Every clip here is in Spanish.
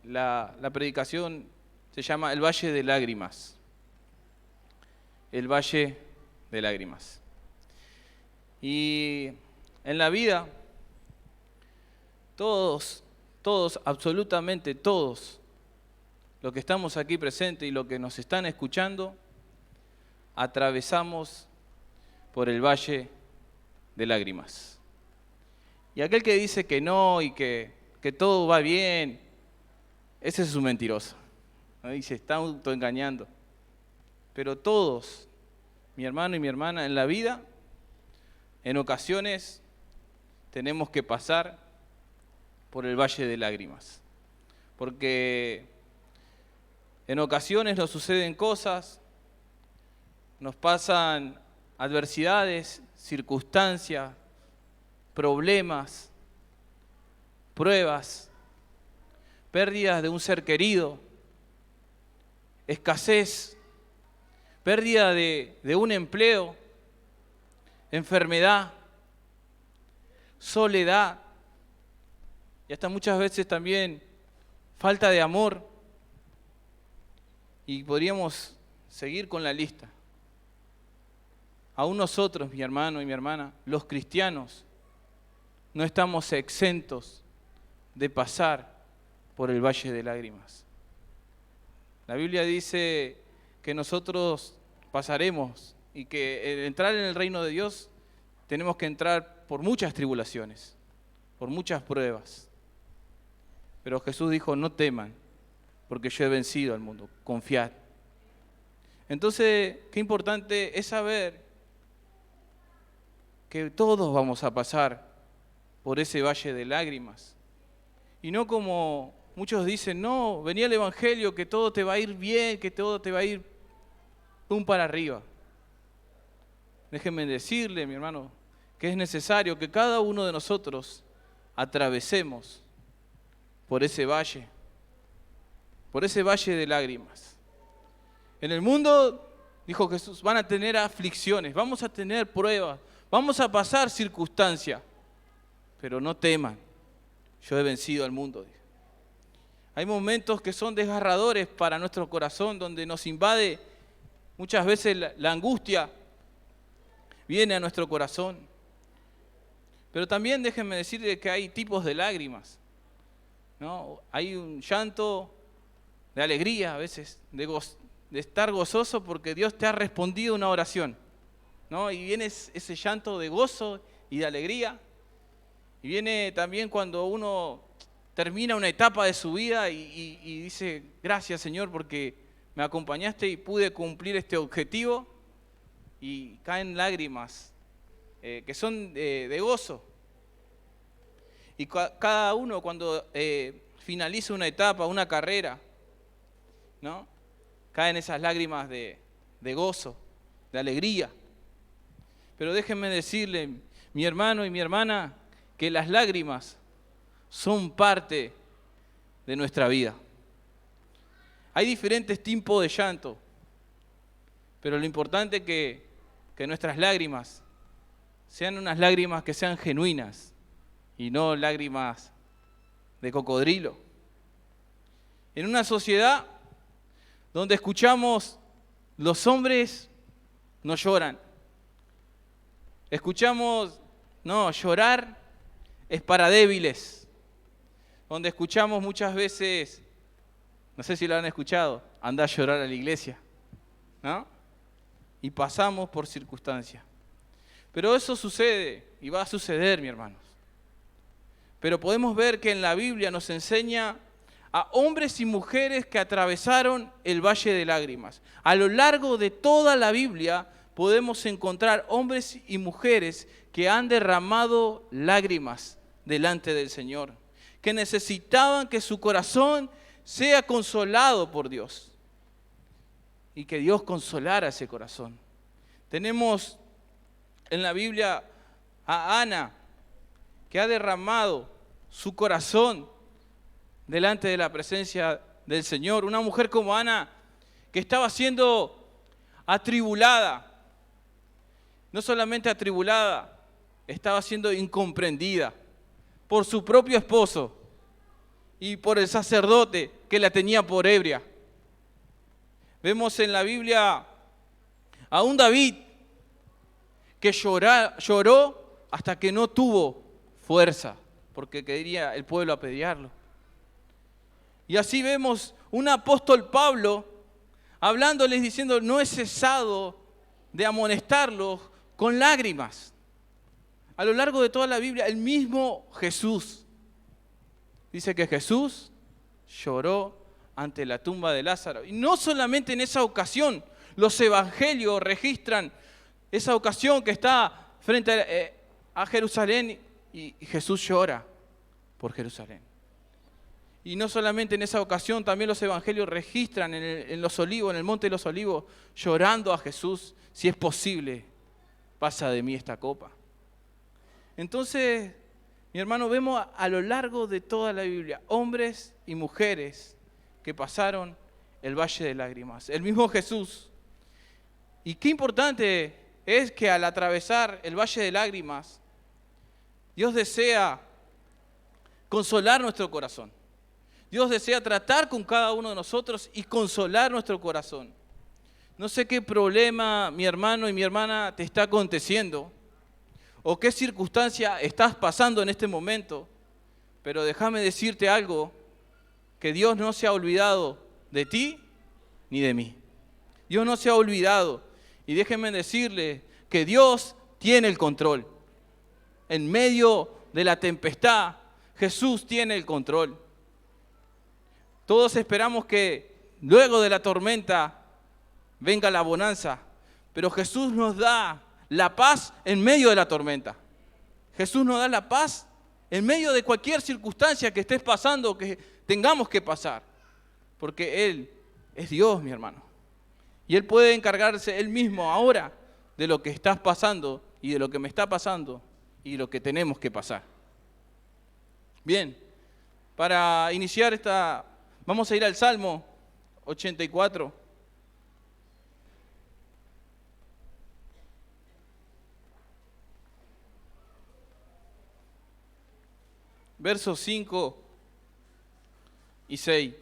la predicación se llama el Valle de Lágrimas. El Valle de Lágrimas. Y en la vida, todos, absolutamente todos, los que estamos aquí presentes y los que nos están escuchando, atravesamos por el Valle de Lágrimas. Y aquel que dice que no y que todo va bien, ese es un mentiroso. ¿No? Y se está autoengañando. Pero todos, mi hermano y mi hermana, en la vida, en ocasiones tenemos que pasar por el Valle de Lágrimas. Porque en ocasiones nos suceden cosas, nos pasan adversidades, circunstancias, problemas, pruebas, pérdidas de un ser querido, escasez, pérdida de un empleo, enfermedad, soledad y hasta muchas veces también falta de amor. Y podríamos seguir con la lista. Aún nosotros, mi hermano y mi hermana, los cristianos, no estamos exentos de pasar por el Valle de Lágrimas. La Biblia dice que nosotros pasaremos y que al entrar en el reino de Dios tenemos que entrar por muchas tribulaciones, por muchas pruebas. Pero Jesús dijo, no teman, porque yo he vencido al mundo, confiad. Entonces, qué importante es saber que todos vamos a pasar por ese valle de lágrimas. Y no como muchos dicen, no, venía el Evangelio, que todo te va a ir bien, que todo te va a ir pum para arriba. Déjenme decirle, mi hermano, que es necesario que cada uno de nosotros atravesemos por ese valle de lágrimas. En el mundo, dijo Jesús, van a tener aflicciones, vamos a tener pruebas, vamos a pasar circunstancias, pero no teman, yo he vencido al mundo. Hay momentos que son desgarradores para nuestro corazón, donde nos invade muchas veces la angustia, viene a nuestro corazón. Pero también déjenme decirles que hay tipos de lágrimas, ¿no? Hay un llanto de alegría a veces, de estar gozoso porque Dios te ha respondido una oración, ¿no? Y viene ese llanto de gozo y de alegría. Y viene también cuando uno termina una etapa de su vida y dice, gracias Señor porque me acompañaste y pude cumplir este objetivo. Y caen lágrimas que son de gozo. Y cada uno cuando finaliza una etapa, una carrera, ¿no? Caen esas lágrimas de gozo, de alegría. Pero déjenme decirle, mi hermano y mi hermana, que las lágrimas son parte de nuestra vida. Hay diferentes tipos de llanto, pero lo importante es que nuestras lágrimas sean unas lágrimas que sean genuinas y no lágrimas de cocodrilo. En una sociedad donde escuchamos los hombres no lloran, escuchamos no, llorar es para débiles, donde escuchamos muchas veces, no sé si lo han escuchado, anda a llorar a la iglesia, ¿no? Y pasamos por circunstancias. Pero eso sucede y va a suceder, mi hermanos. Pero podemos ver que en la Biblia nos enseña a hombres y mujeres que atravesaron el valle de lágrimas. A lo largo de toda la Biblia podemos encontrar hombres y mujeres que han derramado lágrimas delante del Señor, que necesitaban que su corazón sea consolado por Dios y que Dios consolara ese corazón. Tenemos en la Biblia a Ana, que ha derramado su corazón delante de la presencia del Señor. Una mujer como Ana, que estaba siendo atribulada. No solamente atribulada, estaba siendo incomprendida por su propio esposo. y por el sacerdote que la tenía por ebria. Vemos en la Biblia a un David que lloró hasta que no tuvo fuerza, porque quería el pueblo apedrearlo. Y así vemos un apóstol Pablo hablándoles diciendo, no he cesado de amonestarlos con lágrimas. A lo largo de toda la Biblia, el mismo Jesús dice que Jesús lloró ante la tumba de Lázaro. Y no solamente en esa ocasión, los evangelios registran esa ocasión que está frente a Jerusalén y Jesús llora por Jerusalén. Y no solamente en esa ocasión, también los evangelios registran en los olivos, en el monte de los olivos, llorando a Jesús, si es posible, pasa de mí esta copa. Entonces, mi hermano, vemos a lo largo de toda la Biblia, hombres y mujeres que pasaron el valle de lágrimas. El mismo Jesús. Y qué importante es que al atravesar el valle de lágrimas, Dios desea consolar nuestro corazón. Dios desea tratar con cada uno de nosotros y consolar nuestro corazón. No sé qué problema, mi hermano y mi hermana, te está aconteciendo o qué circunstancia estás pasando en este momento, pero déjame decirte algo, que Dios no se ha olvidado de ti ni de mí. Dios no se ha olvidado. Y déjenme decirle que Dios tiene el control. En medio de la tempestad, Jesús tiene el control. Todos esperamos que luego de la tormenta venga la bonanza, pero Jesús nos da la paz en medio de la tormenta. Jesús nos da la paz en medio de cualquier circunstancia que estés pasando, que tengamos que pasar, porque Él es Dios, mi hermano. Y Él puede encargarse Él mismo ahora de lo que estás pasando y de lo que me está pasando y de lo que tenemos que pasar. Bien, para iniciar vamos a ir al Salmo 84. Versos 5 y 6.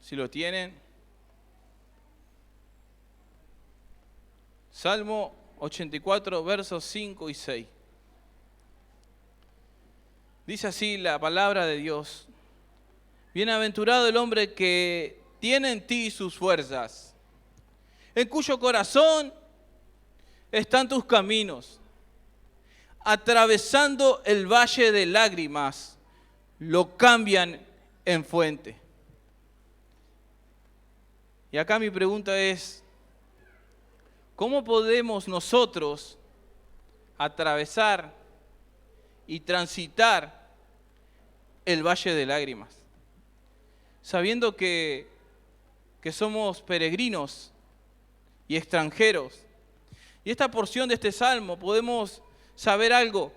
Si lo tienen. Salmo 84, versos 5 y 6. Dice así la palabra de Dios. Bienaventurado el hombre que tiene en ti sus fuerzas, en cuyo corazón están tus caminos. Atravesando el valle de lágrimas, lo cambian en fuente. Y acá mi pregunta es, ¿cómo podemos nosotros atravesar y transitar el valle de lágrimas? Sabiendo que somos peregrinos y extranjeros. Y esta porción de este salmo podemos saber algo,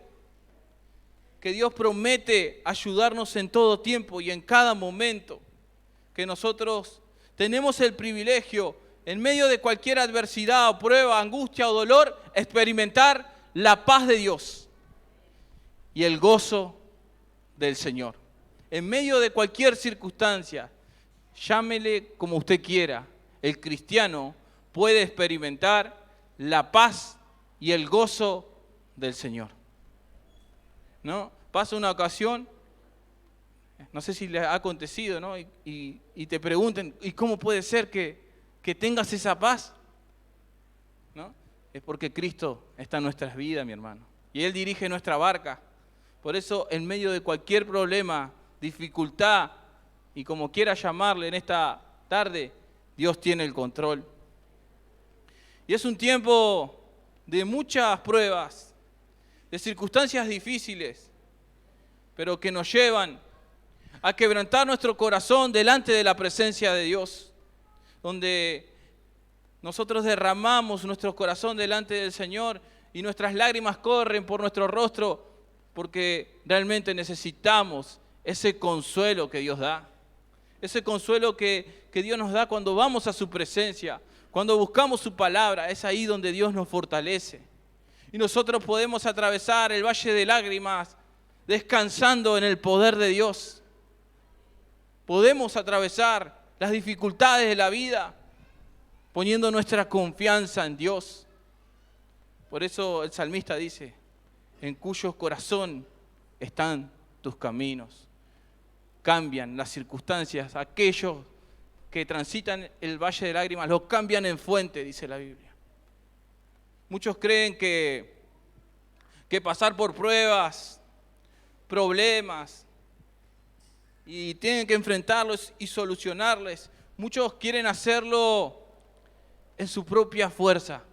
que Dios promete ayudarnos en todo tiempo y en cada momento, que nosotros tenemos el privilegio, en medio de cualquier adversidad o prueba, angustia o dolor, experimentar la paz de Dios y el gozo del Señor. En medio de cualquier circunstancia, llámele como usted quiera, el cristiano puede experimentar la paz y el gozo del Señor. ¿No? Pasa una ocasión, no sé si le ha acontecido, ¿no? Y te pregunten, ¿y cómo puede ser que tengas esa paz? ¿No? Es porque Cristo está en nuestras vidas, mi hermano. Y Él dirige nuestra barca. Por eso, en medio de cualquier problema, dificultad, y como quiera llamarle en esta tarde, Dios tiene el control. Y es un tiempo de muchas pruebas, de circunstancias difíciles, pero que nos llevan a quebrantar nuestro corazón delante de la presencia de Dios, donde nosotros derramamos nuestro corazón delante del Señor y nuestras lágrimas corren por nuestro rostro porque realmente necesitamos ese consuelo que Dios da, ese consuelo que Dios nos da cuando vamos a su presencia, cuando buscamos su palabra. Es ahí donde Dios nos fortalece. Y nosotros podemos atravesar el valle de lágrimas descansando en el poder de Dios. Podemos atravesar las dificultades de la vida poniendo nuestra confianza en Dios. Por eso el salmista dice, en cuyo corazón están tus caminos. Cambian las circunstancias, aquellos que transitan el valle de lágrimas, lo cambian en fuente, dice la Biblia. Muchos creen que pasar por pruebas, problemas, y tienen que enfrentarlos y solucionarles. Muchos quieren hacerlo en su propia fuerza,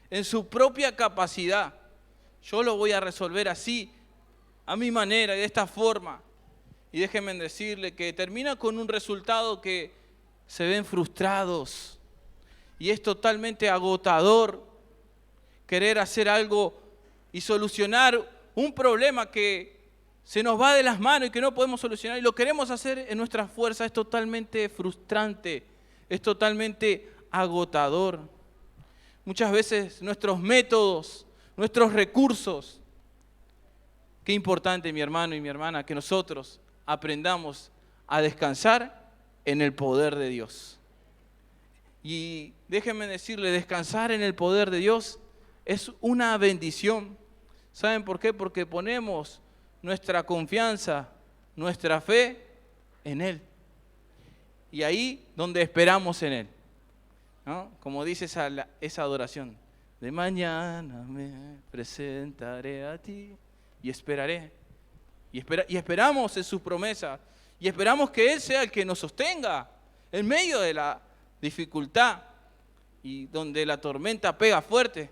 en su propia capacidad. Yo lo voy a resolver así, a mi manera y de esta forma. Y déjenme decirle que termina con un resultado que se ven frustrados. Y es totalmente agotador querer hacer algo y solucionar un problema que se nos va de las manos y que no podemos solucionar. Y lo queremos hacer en nuestra fuerza. Es totalmente frustrante, es totalmente agotador. Muchas veces nuestros métodos, nuestros recursos. Qué importante, mi hermano y mi hermana, que nosotros aprendamos a descansar en el poder de Dios. Y déjenme decirle, descansar en el poder de Dios es una bendición. ¿Saben por qué? Porque ponemos nuestra confianza, nuestra fe en Él. Y ahí donde esperamos en Él, ¿no? Como dice esa adoración, de mañana me presentaré a ti y esperaré. Y esperamos en sus promesas. Y esperamos que Él sea el que nos sostenga en medio de la dificultad y donde la tormenta pega fuerte.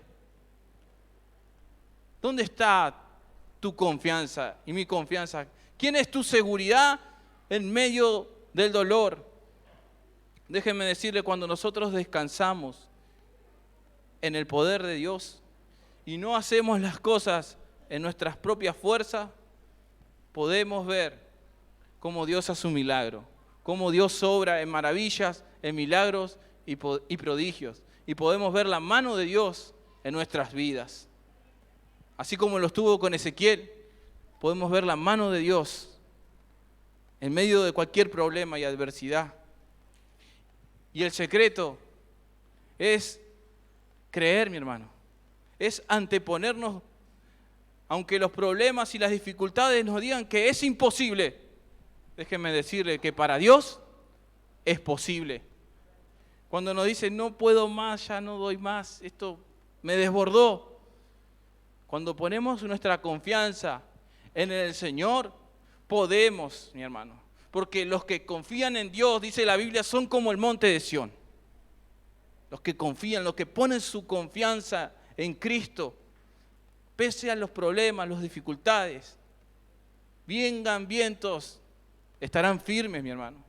¿Dónde está tu confianza y mi confianza? ¿Quién es tu seguridad en medio del dolor? Déjenme decirle, cuando nosotros descansamos en el poder de Dios y no hacemos las cosas en nuestras propias fuerzas, podemos ver cómo Dios hace un milagro, cómo Dios obra en maravillas, en milagros y prodigios. Y podemos ver la mano de Dios en nuestras vidas. Así como lo estuvo con Ezequiel, podemos ver la mano de Dios en medio de cualquier problema y adversidad. Y el secreto es creer, mi hermano. Es anteponernos, aunque los problemas y las dificultades nos digan que es imposible. Déjenme decirle que para Dios es posible. Cuando nos dicen, no puedo más, ya no doy más, esto me desbordó. Cuando ponemos nuestra confianza en el Señor, podemos, mi hermano. Porque los que confían en Dios, dice la Biblia, son como el monte de Sión. Los que confían, los que ponen su confianza en Cristo, pese a los problemas, las dificultades, vengan vientos, estarán firmes, mi hermano.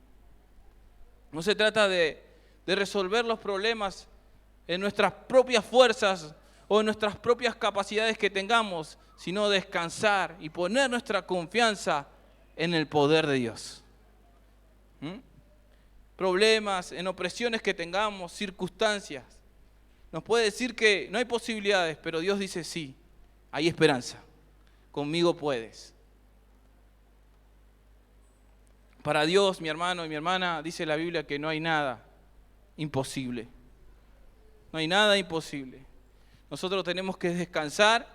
No se trata de resolver los problemas en nuestras propias fuerzas o en nuestras propias capacidades que tengamos, sino descansar y poner nuestra confianza en el poder de Dios. Problemas, en opresiones que tengamos, circunstancias. Nos puede decir que no hay posibilidades, pero Dios dice sí, hay esperanza. Conmigo puedes. Para Dios, mi hermano y mi hermana, dice la Biblia que no hay nada imposible. No hay nada imposible. Nosotros tenemos que descansar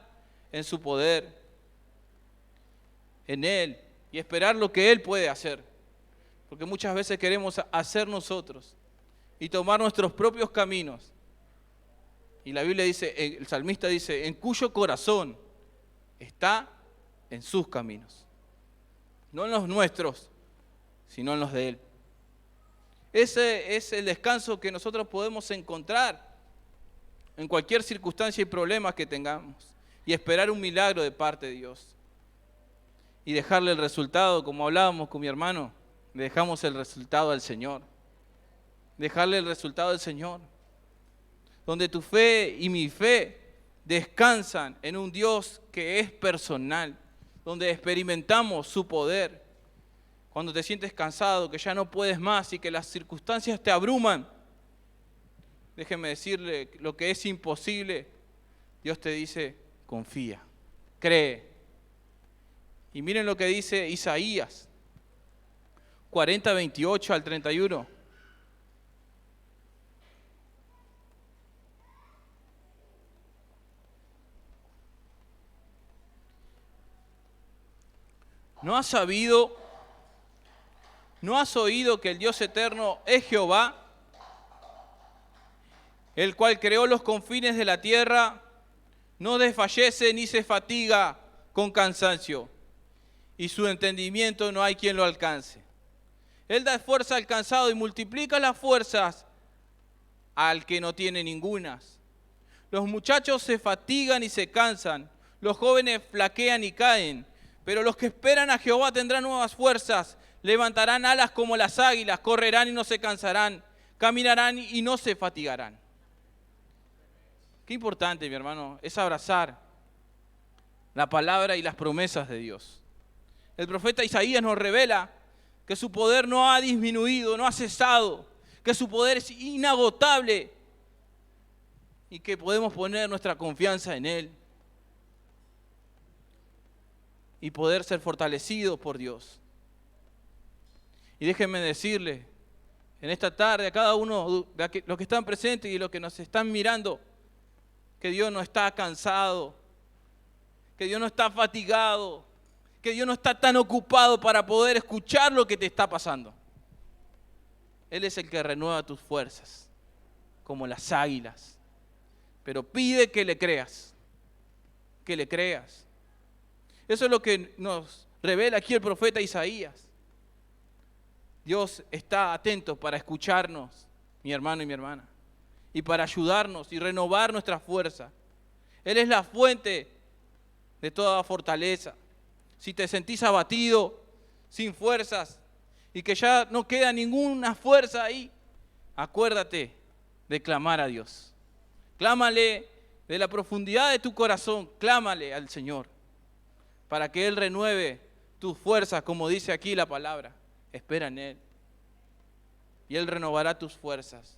en su poder, en Él, y esperar lo que Él puede hacer. Porque muchas veces queremos hacer nosotros y tomar nuestros propios caminos. Y la Biblia dice, el salmista dice, en cuyo corazón está en sus caminos. No en los nuestros, sino en los de Él. Ese es el descanso que nosotros podemos encontrar en cualquier circunstancia y problema que tengamos. Y esperar un milagro de parte de Dios. Y dejarle el resultado, como hablábamos con mi hermano, le dejamos el resultado al Señor. Dejarle el resultado al Señor. Donde tu fe y mi fe descansan en un Dios que es personal. Donde experimentamos su poder. Cuando te sientes cansado, que ya no puedes más y que las circunstancias te abruman, déjeme decirle, lo que es imposible, Dios te dice, confía, cree Y miren lo que dice Isaías 40, 28 al 31. ¿No has oído que el Dios eterno es Jehová, el cual creó los confines de la tierra? No desfallece ni se fatiga con cansancio, y su entendimiento no hay quien lo alcance. Él da fuerza al cansado y multiplica las fuerzas al que no tiene ningunas. Los muchachos se fatigan y se cansan, los jóvenes flaquean y caen, pero los que esperan a Jehová tendrán nuevas fuerzas, levantarán alas como las águilas, correrán y no se cansarán, caminarán y no se fatigarán. Qué importante, mi hermano, es abrazar la palabra y las promesas de Dios. El profeta Isaías nos revela que su poder no ha disminuido, no ha cesado, que su poder es inagotable y que podemos poner nuestra confianza en Él y poder ser fortalecidos por Dios. Y déjenme decirle, en esta tarde a cada uno de los que están presentes y los que nos están mirando, que Dios no está cansado, que Dios no está fatigado, que Dios no está tan ocupado para poder escuchar lo que te está pasando. Él es el que renueva tus fuerzas, como las águilas. Pero pide que le creas, que le creas. Eso es lo que nos revela aquí el profeta Isaías. Dios está atento para escucharnos, mi hermano y mi hermana, y para ayudarnos y renovar nuestra fuerza. Él es la fuente de toda fortaleza. Si te sentís abatido, sin fuerzas, y que ya no queda ninguna fuerza ahí, acuérdate de clamar a Dios. Clámale de la profundidad de tu corazón, clámale al Señor, para que Él renueve tus fuerzas, como dice aquí la palabra. Espera en Él, y Él renovará tus fuerzas.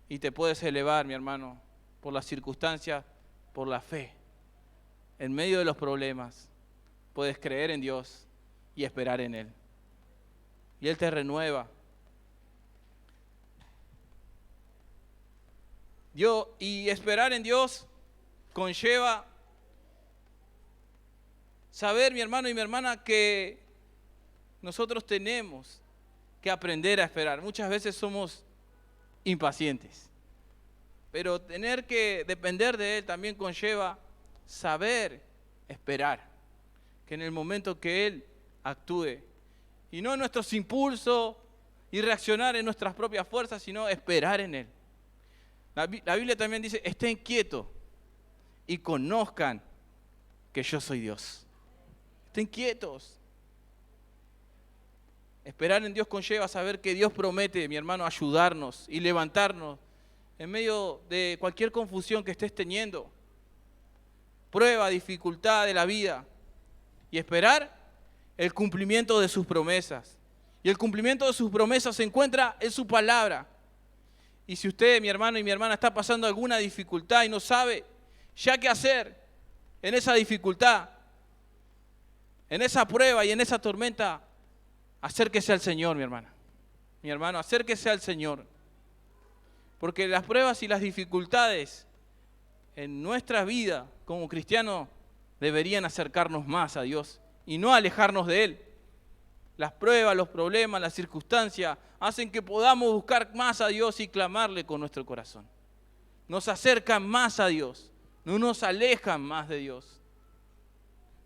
Y te puedes elevar, mi hermano, por las circunstancias, por la fe. En medio de los problemas, puedes creer en Dios y esperar en Él. Y Él te renueva. Y esperar en Dios conlleva saber, mi hermano y mi hermana, que nosotros tenemos que aprender a esperar. Muchas veces somos impacientes, pero tener que depender de Él también conlleva saber esperar, que en el momento que Él actúe, y no en nuestros impulsos y reaccionar en nuestras propias fuerzas, sino esperar en Él. La Biblia también dice, estén quietos y conozcan que yo soy Dios. Estén quietos. Esperar en Dios conlleva saber que Dios promete, mi hermano, ayudarnos y levantarnos en medio de cualquier confusión que estés teniendo, prueba, dificultad de la vida, y esperar el cumplimiento de sus promesas. Y el cumplimiento de sus promesas se encuentra en su palabra. Y si usted, mi hermano y mi hermana, está pasando alguna dificultad y no sabe ya qué hacer en esa dificultad, en esa prueba y en esa tormenta, acérquese al Señor, mi hermana. Mi hermano, acérquese al Señor. Porque las pruebas y las dificultades en nuestra vida como cristianos deberían acercarnos más a Dios y no alejarnos de Él. Las pruebas, los problemas, las circunstancias hacen que podamos buscar más a Dios y clamarle con nuestro corazón. Nos acercan más a Dios, no nos alejan más de Dios.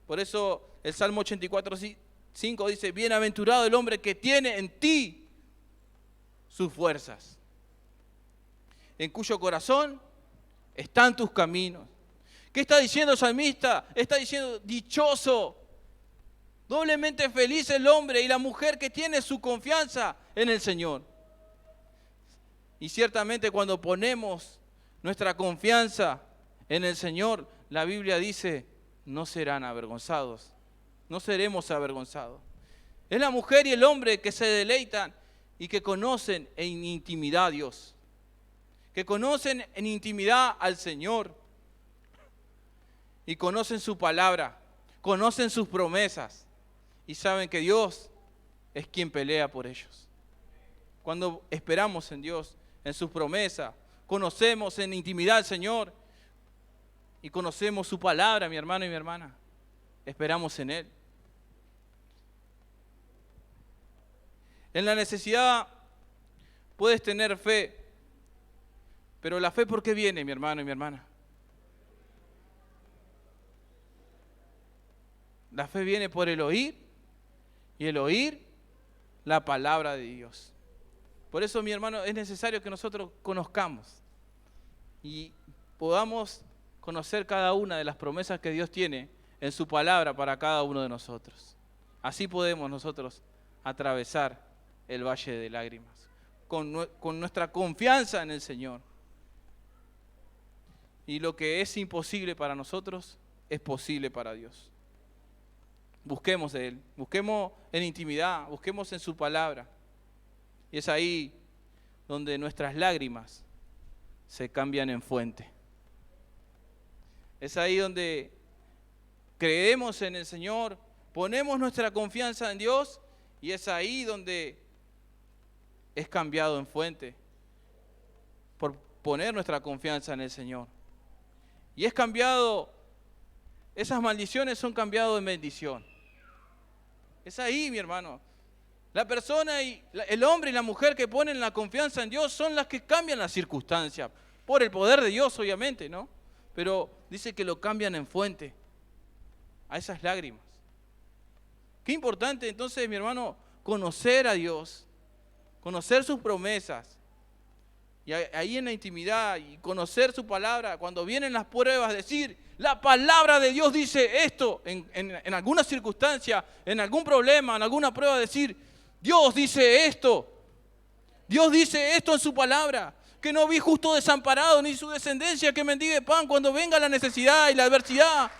Por eso el Salmo 84:5 dice, bienaventurado el hombre que tiene en ti sus fuerzas, en cuyo corazón están tus caminos. ¿Qué está diciendo el salmista? Está diciendo, dichoso, doblemente feliz el hombre y la mujer que tiene su confianza en el Señor. Y ciertamente cuando ponemos nuestra confianza en el Señor, la Biblia dice, no serán avergonzados, no seremos avergonzados. Es la mujer y el hombre que se deleitan y que conocen en intimidad a Dios, que conocen en intimidad al Señor y conocen su palabra, conocen sus promesas y saben que Dios es quien pelea por ellos. Cuando esperamos en Dios, en sus promesas, conocemos en intimidad al Señor y conocemos su palabra, mi hermano y mi hermana, esperamos en Él. En la necesidad puedes tener fe, pero la fe, ¿por qué viene, mi hermano y mi hermana? La fe viene por el oír, y el oír la palabra de Dios. Por eso, mi hermano, es necesario que nosotros conozcamos y podamos conocer cada una de las promesas que Dios tiene en su palabra para cada uno de nosotros. Así podemos nosotros atravesar el valle de lágrimas con nuestra confianza en el Señor. Y lo que es imposible para nosotros es posible para Dios. Busquemos de Él, busquemos en intimidad, busquemos en su palabra. Y es ahí donde nuestras lágrimas se cambian en fuente. Es ahí donde creemos en el Señor, ponemos nuestra confianza en Dios y es ahí donde es cambiado en fuente por poner nuestra confianza en el Señor. Y es cambiado, esas maldiciones son cambiadas en bendición. Es ahí, mi hermano. La persona y el hombre y la mujer que ponen la confianza en Dios son las que cambian las circunstancias. Por el poder de Dios, obviamente, ¿no? Pero dice que lo cambian en fuente a esas lágrimas. Qué importante entonces, mi hermano, conocer a Dios, conocer sus promesas. Y ahí en la intimidad y conocer su palabra, cuando vienen las pruebas, decir, la palabra de Dios dice esto, en alguna circunstancia, en algún problema, en alguna prueba, decir, Dios dice esto en su palabra, que no vi justo desamparado, ni su descendencia que mendigue pan cuando venga la necesidad y la adversidad.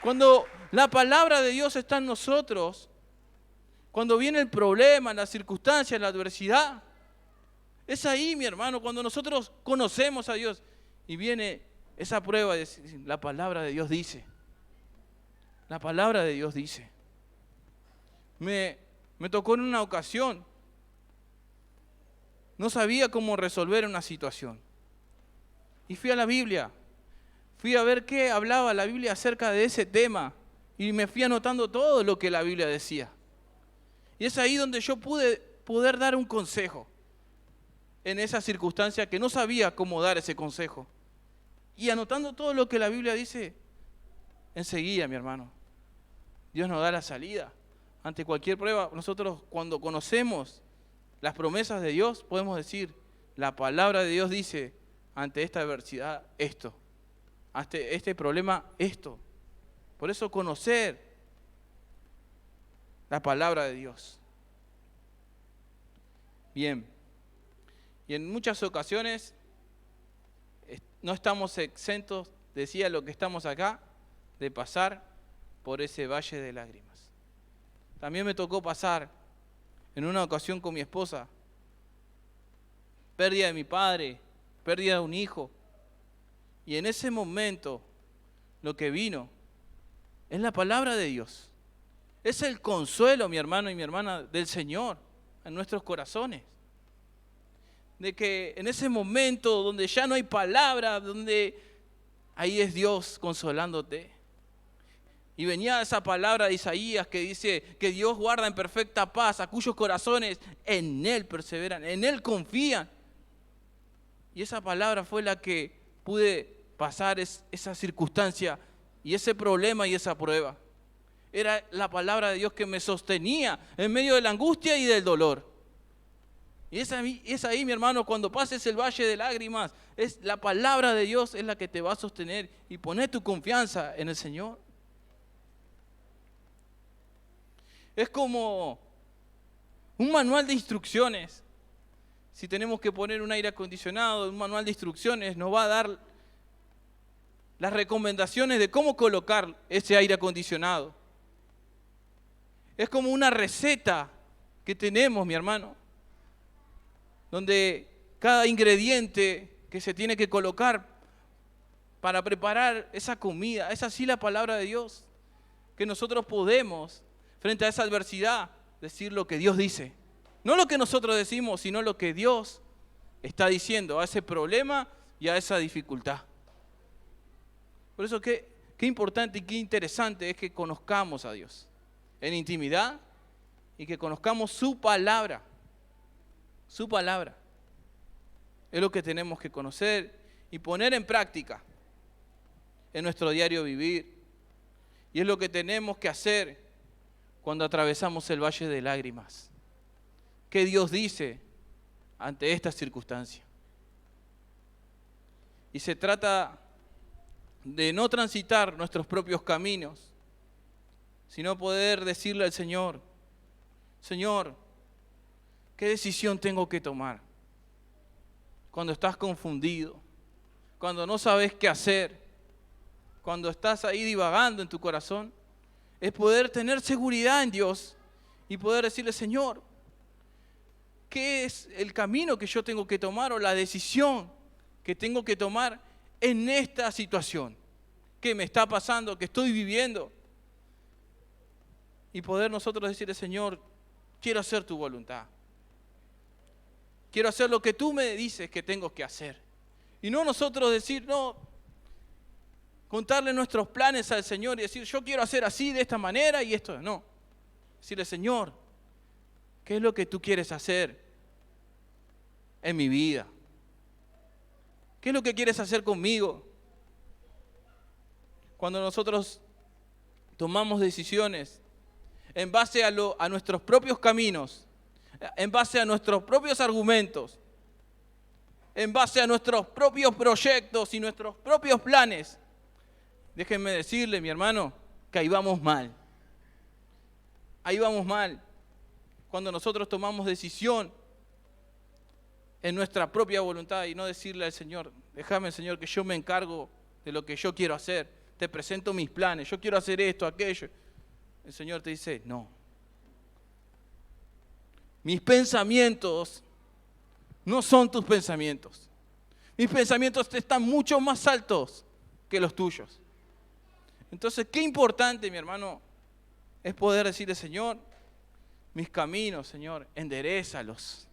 Cuando la palabra de Dios está en nosotros, cuando viene el problema, la circunstancia, la adversidad, es ahí, mi hermano, cuando nosotros conocemos a Dios y viene esa prueba de decir, la palabra de Dios dice. La palabra de Dios dice. Me tocó en una ocasión, no sabía cómo resolver una situación. Y fui a la Biblia, fui a ver qué hablaba la Biblia acerca de ese tema y me fui anotando todo lo que la Biblia decía. Y es ahí donde yo pude poder dar un consejo en esa circunstancia que no sabía cómo dar ese consejo. Y anotando todo lo que la Biblia dice, enseguida, mi hermano, Dios nos da la salida. Ante cualquier prueba, nosotros cuando conocemos las promesas de Dios, podemos decir, la palabra de Dios dice, ante esta adversidad, esto. Ante este problema, esto. Por eso conocer la palabra de Dios. Bien. Y en muchas ocasiones no estamos exentos, decía lo que estamos acá, de pasar por ese valle de lágrimas. También me tocó pasar en una ocasión con mi esposa, pérdida de mi padre, pérdida de un hijo. Y en ese momento lo que vino es la palabra de Dios. Es el consuelo, mi hermano y mi hermana, del Señor en nuestros corazones. De que en ese momento donde ya no hay palabra, donde ahí es Dios consolándote. Y venía esa palabra de Isaías que dice que Dios guarda en perfecta paz a cuyos corazones en Él perseveran, en Él confían. Y esa palabra fue la que pude pasar esa circunstancia y ese problema y esa prueba. Era la palabra de Dios que me sostenía en medio de la angustia y del dolor. Y es ahí, mi hermano, cuando pases el valle de lágrimas, es la palabra de Dios es la que te va a sostener y poner tu confianza en el Señor. Es como un manual de instrucciones. Si tenemos que poner un aire acondicionado, un manual de instrucciones nos va a dar las recomendaciones de cómo colocar ese aire acondicionado. Es como una receta que tenemos, mi hermano, donde cada ingrediente que se tiene que colocar para preparar esa comida. Es así la palabra de Dios, que nosotros podemos, frente a esa adversidad, decir lo que Dios dice. No lo que nosotros decimos, sino lo que Dios está diciendo a ese problema y a esa dificultad. Por eso qué importante y qué interesante es que conozcamos a Dios en intimidad y que conozcamos su palabra. Su palabra. Es lo que tenemos que conocer y poner en práctica en nuestro diario vivir. Y es lo que tenemos que hacer cuando atravesamos el valle de lágrimas. ¿Qué Dios dice ante esta circunstancia? Y se trata de no transitar nuestros propios caminos, sino poder decirle al Señor, Señor, ¿qué decisión tengo que tomar? Cuando estás confundido, cuando no sabes qué hacer, cuando estás ahí divagando en tu corazón, es poder tener seguridad en Dios y poder decirle, Señor, ¿qué es el camino que yo tengo que tomar o la decisión que tengo que tomar en esta situación? ¿Qué me está pasando? ¿Qué estoy viviendo? Y poder nosotros decirle, Señor, quiero hacer tu voluntad. Quiero hacer lo que tú me dices que tengo que hacer. Y no nosotros decir, no, contarle nuestros planes al Señor y decir, yo quiero hacer así, de esta manera y esto. No. Decirle, Señor, ¿qué es lo que tú quieres hacer en mi vida? ¿Qué es lo que quieres hacer conmigo? Cuando nosotros tomamos decisiones en base a nuestros propios caminos, en base a nuestros propios argumentos, en base a nuestros propios proyectos y nuestros propios planes, déjenme decirle, mi hermano, que ahí vamos mal. Ahí vamos mal. Cuando nosotros tomamos decisión en nuestra propia voluntad y no decirle al Señor, déjame, Señor, que yo me encargo de lo que yo quiero hacer. Te presento mis planes, yo quiero hacer esto, aquello. El Señor te dice, no. Mis pensamientos no son tus pensamientos. Mis pensamientos están mucho más altos que los tuyos. Entonces, qué importante, mi hermano, es poder decirle, Señor, mis caminos, Señor, enderézalos.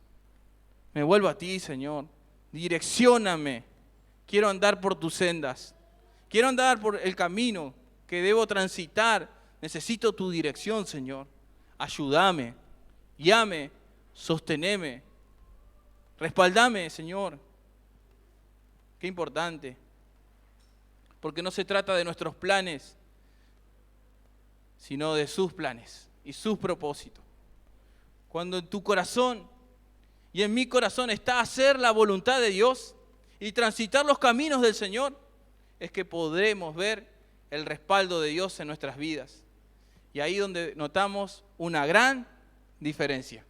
Me vuelvo a ti, Señor. Direccióname. Quiero andar por tus sendas. Quiero andar por el camino que debo transitar. Necesito tu dirección, Señor. Ayúdame, guíame, sosteneme, respaldame, Señor. Qué importante. Porque no se trata de nuestros planes, sino de sus planes y sus propósitos. Cuando en tu corazón y en mi corazón está hacer la voluntad de Dios y transitar los caminos del Señor, es que podremos ver el respaldo de Dios en nuestras vidas. Y ahí donde notamos una gran diferencia.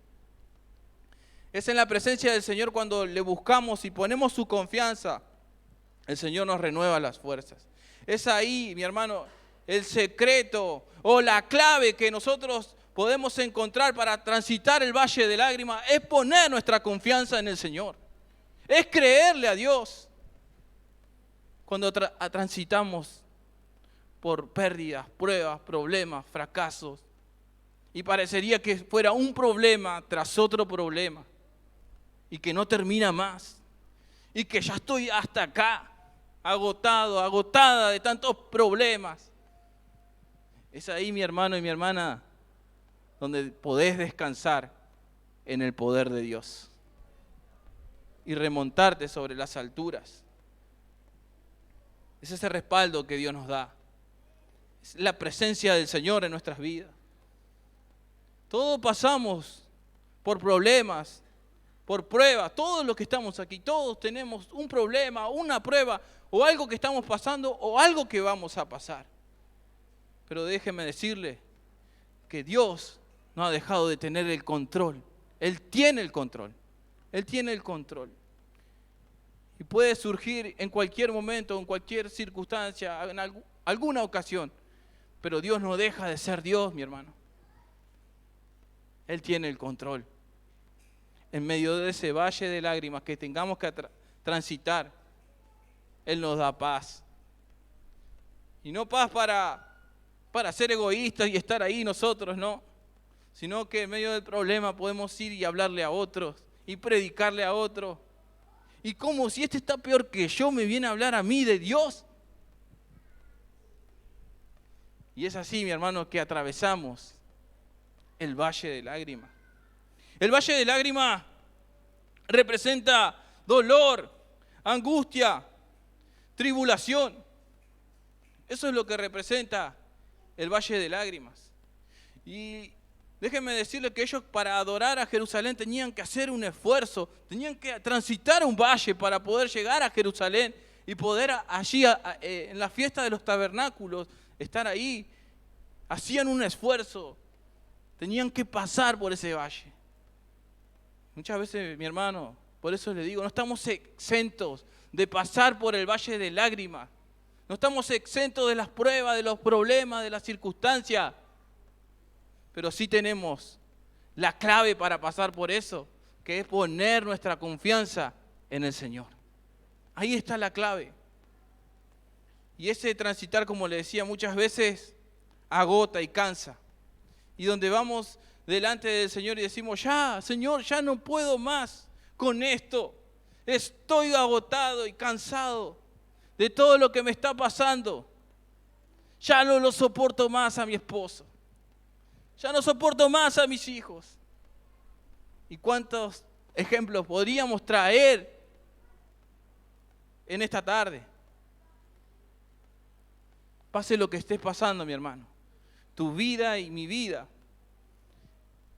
Es en la presencia del Señor cuando le buscamos y ponemos su confianza, el Señor nos renueva las fuerzas. Es ahí, mi hermano, el secreto o la clave que nosotros podemos encontrar para transitar el valle de lágrimas, es poner nuestra confianza en el Señor. Es creerle a Dios. Cuando transitamos por pérdidas, pruebas, problemas, fracasos, y parecería que fuera un problema tras otro problema, y que no termina más, y que ya estoy hasta acá, agotado, agotada de tantos problemas. Es ahí, mi hermano y mi hermana, donde podés descansar en el poder de Dios y remontarte sobre las alturas. Es ese respaldo que Dios nos da. Es la presencia del Señor en nuestras vidas. Todos pasamos por problemas, por pruebas. Todos los que estamos aquí, todos tenemos un problema, una prueba, o algo que estamos pasando, o algo que vamos a pasar. Pero déjeme decirle que Dios no ha dejado de tener el control. Él tiene el control. Él tiene el control. Y puede surgir en cualquier momento, en cualquier circunstancia, en alguna ocasión. Pero Dios no deja de ser Dios, mi hermano. Él tiene el control. En medio de ese valle de lágrimas que tengamos que transitar, Él nos da paz. Y no paz para ser egoístas y estar ahí nosotros, no. Sino que en medio del problema podemos ir y hablarle a otros y predicarle a otros. Y como si este está peor que yo, me viene a hablar a mí de Dios. Y es así, mi hermano, que atravesamos el valle de lágrimas. El valle de lágrimas representa dolor, angustia, tribulación. Eso es lo que representa el valle de lágrimas. Y déjenme decirles que ellos, para adorar a Jerusalén, tenían que hacer un esfuerzo, tenían que transitar un valle para poder llegar a Jerusalén y poder allí, en la fiesta de los tabernáculos, estar ahí. Hacían un esfuerzo, tenían que pasar por ese valle. Muchas veces, mi hermano, por eso le digo, no estamos exentos de pasar por el valle de lágrimas. No estamos exentos de las pruebas, de los problemas, de las circunstancias. Pero sí tenemos la clave para pasar por eso, que es poner nuestra confianza en el Señor. Ahí está la clave. Y ese transitar, como le decía, muchas veces agota y cansa. Y donde vamos delante del Señor y decimos, ya, Señor, ya no puedo más con esto. Estoy agotado y cansado de todo lo que me está pasando. Ya no lo soporto más a mi esposo. Ya no soporto más a mis hijos. ¿Y cuántos ejemplos podríamos traer en esta tarde? Pase lo que estés pasando, mi hermano. Tu vida y mi vida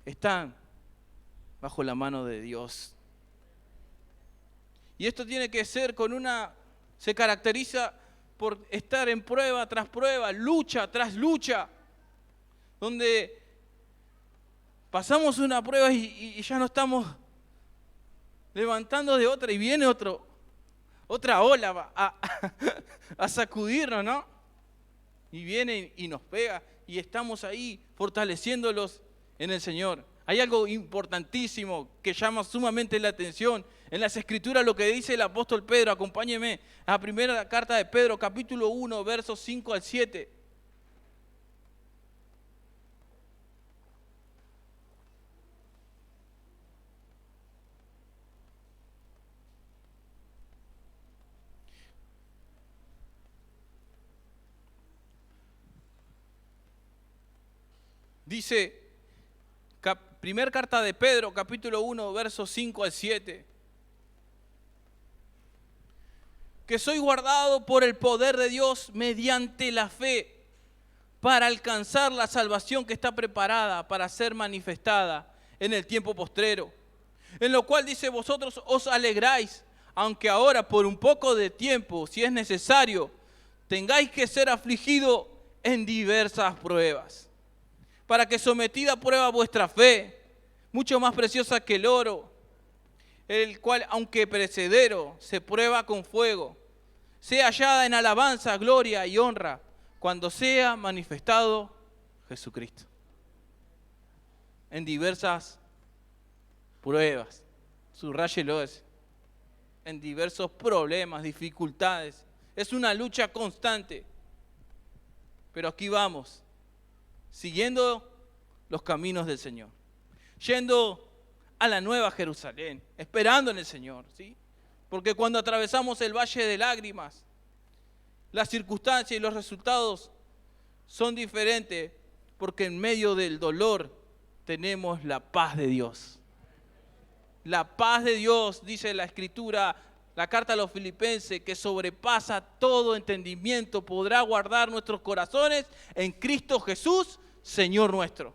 están bajo la mano de Dios. Y esto tiene que ser se caracteriza por estar en prueba tras prueba, lucha tras lucha, donde pasamos una prueba y ya no estamos levantando de otra y viene otra ola a sacudirnos, ¿no? Y viene y nos pega y estamos ahí fortaleciéndolos en el Señor. Hay algo importantísimo que llama sumamente la atención en las Escrituras, lo que dice el apóstol Pedro. Acompáñeme a la primera carta de Pedro, capítulo 1, versos 5 al 7. Dice, primer carta de Pedro, capítulo 1, versos 5 al 7. Que soy guardado por el poder de Dios mediante la fe para alcanzar la salvación que está preparada para ser manifestada en el tiempo postrero. En lo cual dice, vosotros os alegráis, aunque ahora por un poco de tiempo, si es necesario, tengáis que ser afligidos en diversas pruebas. Para que sometida a prueba vuestra fe, mucho más preciosa que el oro, el cual, aunque perecedero, se prueba con fuego, sea hallada en alabanza, gloria y honra, cuando sea manifestado Jesucristo. En diversas pruebas, subráyelo ese, en diversos problemas, dificultades. Es una lucha constante. Pero aquí vamos, siguiendo los caminos del Señor, yendo a la nueva Jerusalén, esperando en el Señor, ¿sí? Porque cuando atravesamos el valle de lágrimas, las circunstancias y los resultados son diferentes, porque en medio del dolor tenemos la paz de Dios. La paz de Dios, dice la Escritura, la carta a los Filipenses, que sobrepasa todo entendimiento, podrá guardar nuestros corazones en Cristo Jesús, Señor nuestro.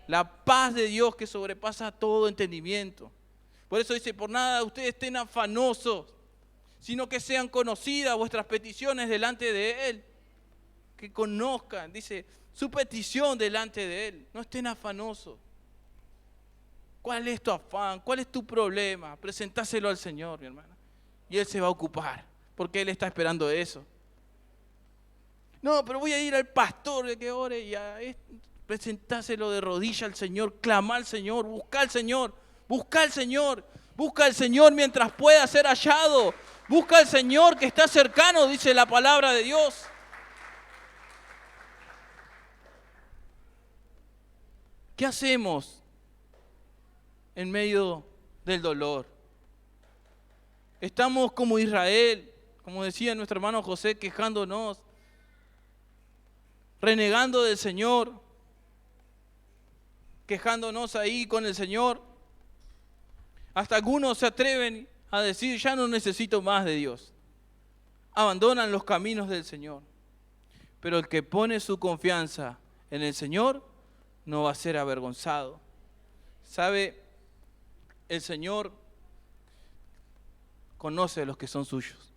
La paz de Dios que sobrepasa todo entendimiento. Por eso dice, por nada ustedes estén afanosos, sino que sean conocidas vuestras peticiones delante de Él. Que conozcan, dice, su petición delante de Él. No estén afanosos. ¿Cuál es tu afán? ¿Cuál es tu problema? Presentáselo al Señor, mi hermana. Y Él se va a ocupar, porque Él está esperando eso. No, pero voy a ir al pastor que ore y presentáselo de rodillas al Señor, clama al Señor, busca al Señor, busca al Señor, busca al Señor mientras pueda ser hallado, busca al Señor que está cercano, dice la palabra de Dios. ¿Qué hacemos en medio del dolor? Estamos como Israel, como decía nuestro hermano José, quejándonos, renegando del Señor, quejándonos ahí con el Señor. Hasta algunos se atreven a decir, ya no necesito más de Dios. Abandonan los caminos del Señor. Pero el que pone su confianza en el Señor no va a ser avergonzado. ¿Sabe? El Señor conoce a los que son suyos.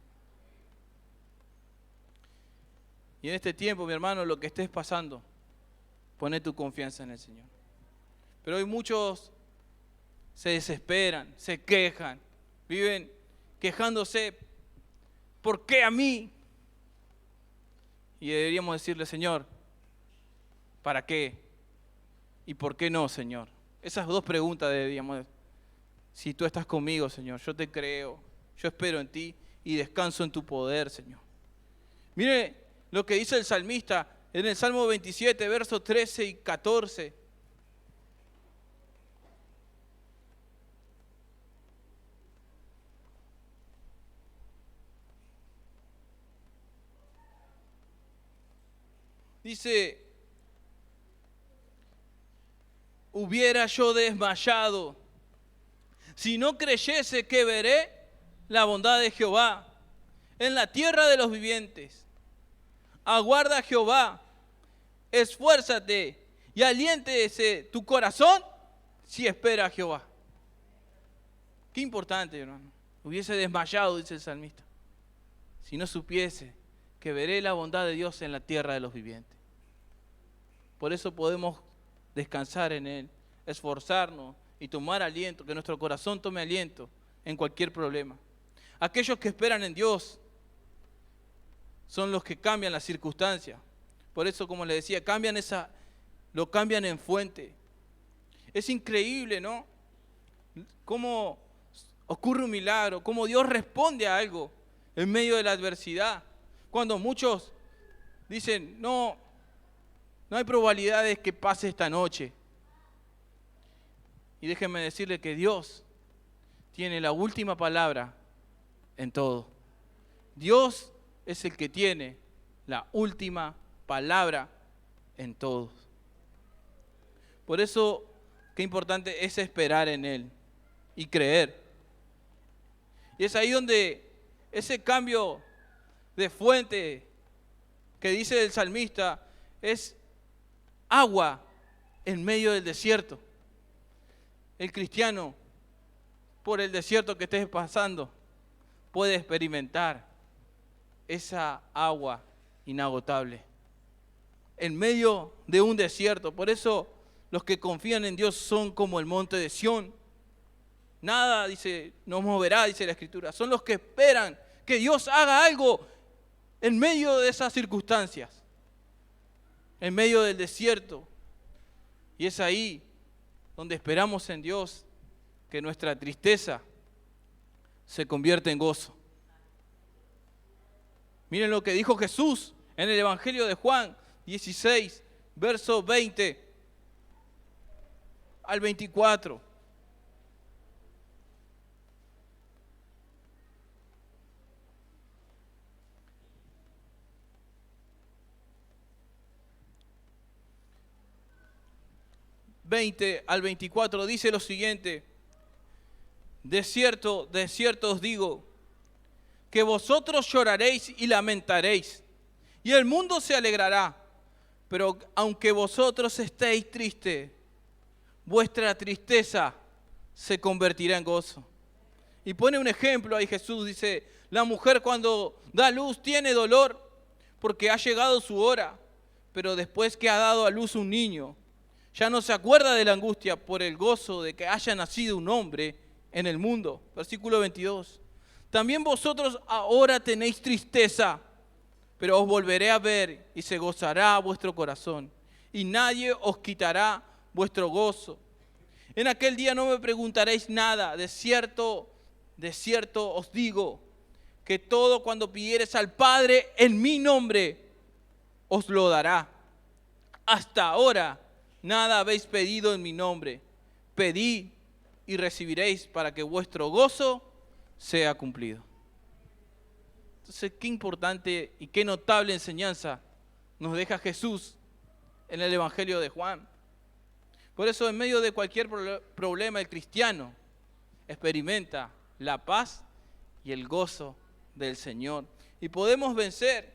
Y en este tiempo, mi hermano, lo que estés pasando, pone tu confianza en el Señor. Pero hoy muchos se desesperan, se quejan, viven quejándose. ¿Por qué a mí? Y deberíamos decirle, Señor, ¿para qué? ¿Y por qué no, Señor? Esas dos preguntas deberíamos. Si tú estás conmigo, Señor, yo te creo, yo espero en ti y descanso en tu poder, Señor. Mire lo que dice el salmista en el Salmo 27, versos 13 y 14. Dice, hubiera yo desmayado si no creyese que veré la bondad de Jehová en la tierra de los vivientes. Aguarda a Jehová, esfuérzate y aliéntese tu corazón si espera a Jehová. Qué importante, hermano. Hubiese desmayado, dice el salmista, si no supiese que veré la bondad de Dios en la tierra de los vivientes. Por eso podemos descansar en Él, esforzarnos y tomar aliento, que nuestro corazón tome aliento en cualquier problema. Aquellos que esperan en Dios son los que cambian las circunstancias. Por eso, como les decía, lo cambian en fuente. Es increíble, ¿no? Cómo ocurre un milagro, cómo Dios responde a algo en medio de la adversidad. Cuando muchos dicen, no hay probabilidades que pase esta noche. Y déjenme decirle que Dios tiene la última palabra en todo. Dios es el que tiene la última palabra en todo. Por eso, qué importante es esperar en Él y creer. Y es ahí donde ese cambio de fuente que dice el salmista es agua en medio del desierto. El cristiano, por el desierto que estés pasando, puede experimentar esa agua inagotable en medio de un desierto. Por eso los que confían en Dios son como el monte de Sión. Nada, dice, nos moverá, dice la Escritura. Son los que esperan que Dios haga algo en medio de esas circunstancias, en medio del desierto. Y es ahí donde esperamos en Dios que nuestra tristeza se convierte en gozo. Miren lo que dijo Jesús en el Evangelio de Juan 16, verso 20 al 24. Al 24 dice lo siguiente: de cierto os digo, que vosotros lloraréis y lamentaréis, y el mundo se alegrará. Pero aunque vosotros estéis tristes, vuestra tristeza se convertirá en gozo. Y pone un ejemplo ahí Jesús, dice, la mujer cuando da luz tiene dolor porque ha llegado su hora, pero después que ha dado a luz un niño, ya no se acuerda de la angustia por el gozo de que haya nacido un hombre en el mundo. Versículo 22. También vosotros ahora tenéis tristeza, pero os volveré a ver y se gozará vuestro corazón, y nadie os quitará vuestro gozo. En aquel día no me preguntaréis nada. De cierto os digo, que todo cuando pidiereis al Padre en mi nombre, os lo dará. Hasta ahora nada habéis pedido en mi nombre. Pedid y recibiréis para que vuestro gozo sea cumplido. Entonces, qué importante y qué notable enseñanza nos deja Jesús en el Evangelio de Juan. Por eso, en medio de cualquier problema, el cristiano experimenta la paz y el gozo del Señor. Y podemos vencer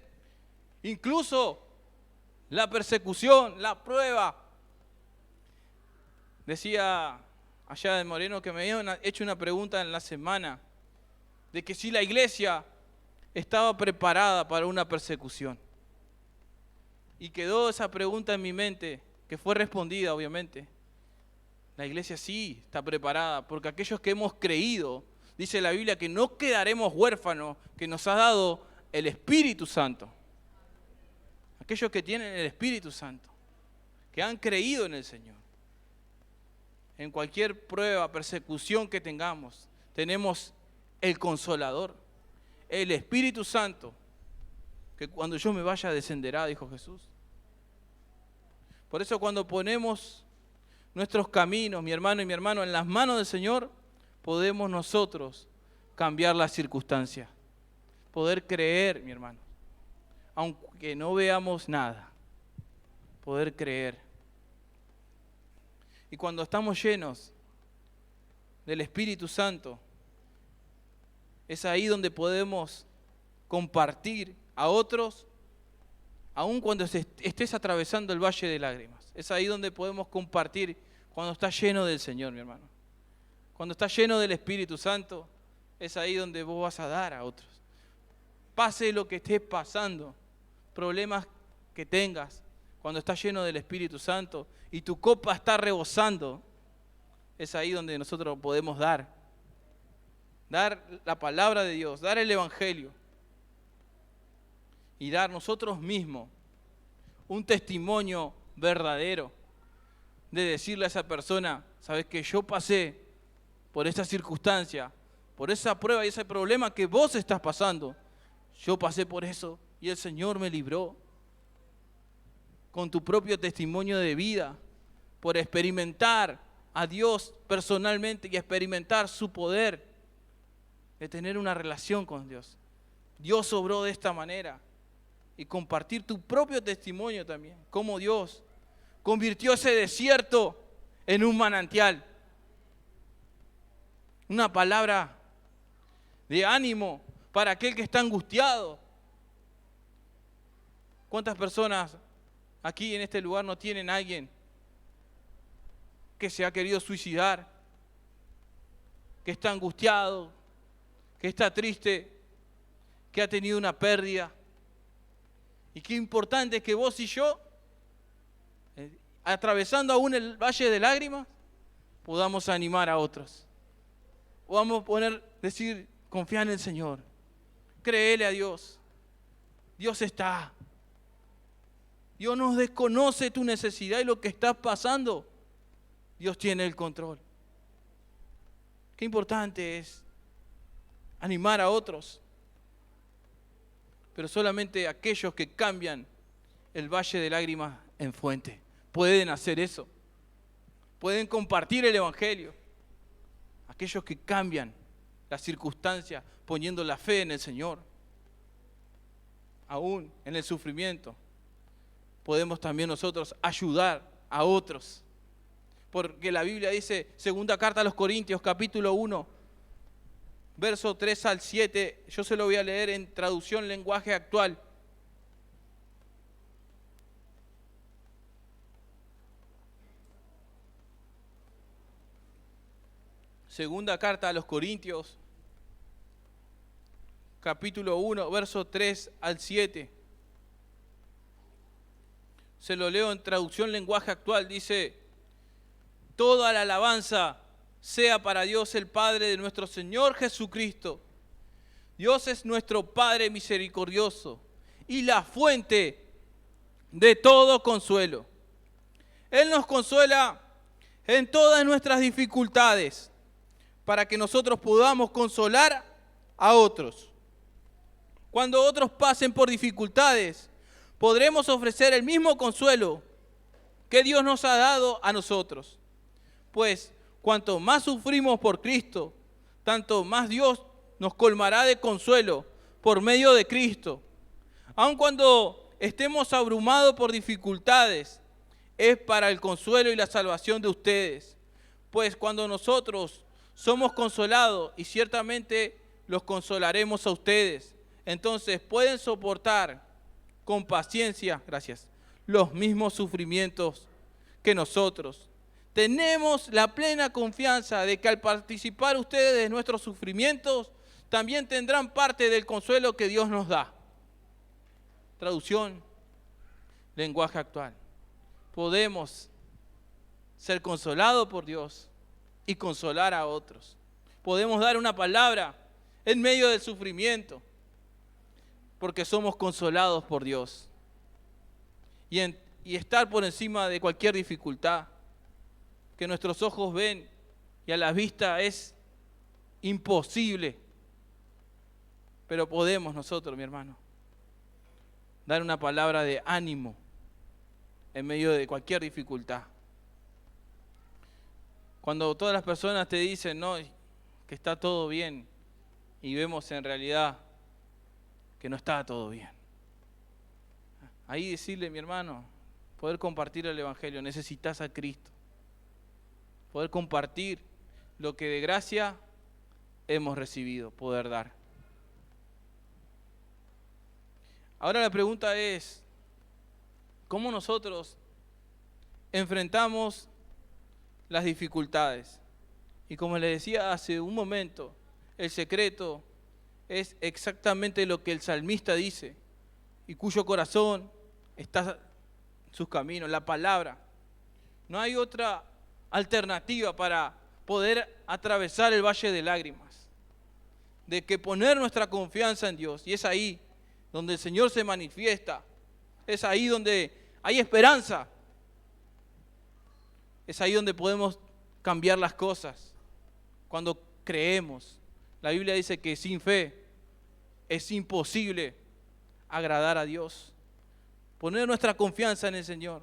incluso la persecución, la prueba. Decía allá de Moreno que me habían hecho una pregunta en la semana de que si la iglesia estaba preparada para una persecución. Y quedó esa pregunta en mi mente, que fue respondida obviamente. La iglesia sí está preparada, porque aquellos que hemos creído, dice la Biblia, que no quedaremos huérfanos, que nos ha dado el Espíritu Santo. Aquellos que tienen el Espíritu Santo, que han creído en el Señor. En cualquier prueba, persecución que tengamos, tenemos el Consolador, el Espíritu Santo, que cuando yo me vaya descenderá, dijo Jesús. Por eso cuando ponemos nuestros caminos, mi hermano y mi hermano, en las manos del Señor, podemos nosotros cambiar las circunstancias. Poder creer, mi hermano, aunque no veamos nada, poder creer. Y cuando estamos llenos del Espíritu Santo, es ahí donde podemos compartir a otros, aun cuando estés atravesando el valle de lágrimas. Es ahí donde podemos compartir cuando estás lleno del Señor, mi hermano. Cuando estás lleno del Espíritu Santo, es ahí donde vos vas a dar a otros. Pase lo que estés pasando, problemas que tengas, cuando estás lleno del Espíritu Santo y tu copa está rebosando, es ahí donde nosotros podemos dar la palabra de Dios, dar el Evangelio y dar nosotros mismos un testimonio verdadero de decirle a esa persona, sabes que yo pasé por esa circunstancia, por esa prueba y ese problema que vos estás pasando, yo pasé por eso y el Señor me libró. Con tu propio testimonio de vida, por experimentar a Dios personalmente y experimentar su poder de tener una relación con Dios. Dios obró de esta manera y compartir tu propio testimonio también, cómo Dios convirtió ese desierto en un manantial. Una palabra de ánimo para aquel que está angustiado. ¿Cuántas personas aquí en este lugar no tienen a alguien que se ha querido suicidar, que está angustiado, que está triste, que ha tenido una pérdida? Y qué importante es que vos y yo, atravesando aún el valle de lágrimas, podamos animar a otros. Podamos decir, confía en el Señor, créele a Dios. Dios está. Dios nos desconoce tu necesidad y lo que estás pasando. Dios tiene el control. Qué importante es animar a otros. Pero solamente aquellos que cambian el valle de lágrimas en fuente pueden hacer eso. Pueden compartir el Evangelio. Aquellos que cambian las circunstancias poniendo la fe en el Señor. Aún en el sufrimiento, podemos también nosotros ayudar a otros. Porque la Biblia dice, segunda carta a los Corintios, capítulo 1, verso 3 al 7, yo se lo voy a leer en traducción lenguaje actual. Segunda carta a los Corintios, capítulo 1, verso 3 al 7. Se lo leo en traducción lenguaje actual, dice: toda la alabanza sea para Dios el Padre de nuestro Señor Jesucristo. Dios es nuestro Padre misericordioso y la fuente de todo consuelo. Él nos consuela en todas nuestras dificultades para que nosotros podamos consolar a otros. Cuando otros pasen por dificultades, podremos ofrecer el mismo consuelo que Dios nos ha dado a nosotros. Pues cuanto más sufrimos por Cristo, tanto más Dios nos colmará de consuelo por medio de Cristo. Aun cuando estemos abrumados por dificultades, es para el consuelo y la salvación de ustedes. Pues cuando nosotros somos consolados, y ciertamente los consolaremos a ustedes, entonces pueden soportar con paciencia, gracias, los mismos sufrimientos que nosotros. Tenemos la plena confianza de que al participar ustedes de nuestros sufrimientos, también tendrán parte del consuelo que Dios nos da. Traducción, lenguaje actual. Podemos ser consolados por Dios y consolar a otros. Podemos dar una palabra en medio del sufrimiento, porque somos consolados por Dios. Y estar por encima de cualquier dificultad que nuestros ojos ven y a la vista es imposible. Pero podemos nosotros, mi hermano, dar una palabra de ánimo en medio de cualquier dificultad. Cuando todas las personas te dicen, no, que está todo bien, y vemos en realidad que no está todo bien. Ahí decirle, mi hermano, poder compartir el Evangelio, necesitas a Cristo. Poder compartir lo que de gracia hemos recibido, poder dar. Ahora la pregunta es, ¿cómo nosotros enfrentamos las dificultades? Y como les decía hace un momento, el secreto es exactamente lo que el salmista dice, y cuyo corazón está en sus caminos, la palabra. No hay otra alternativa para poder atravesar el valle de lágrimas, de que poner nuestra confianza en Dios, y es ahí donde el Señor se manifiesta, es ahí donde hay esperanza, es ahí donde podemos cambiar las cosas, cuando creemos. La Biblia dice que sin fe es imposible agradar a Dios. Poner nuestra confianza en el Señor.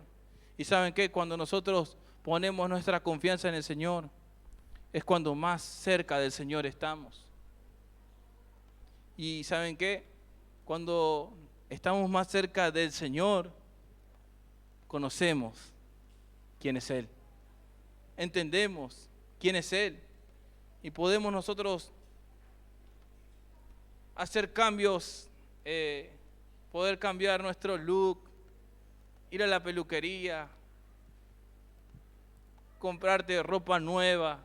Y ¿saben qué? Cuando nosotros ponemos nuestra confianza en el Señor, es cuando más cerca del Señor estamos. Y ¿saben qué? Cuando estamos más cerca del Señor, conocemos quién es Él. Entendemos quién es Él. Y podemos nosotros hacer cambios, poder cambiar nuestro look, ir a la peluquería, comprarte ropa nueva,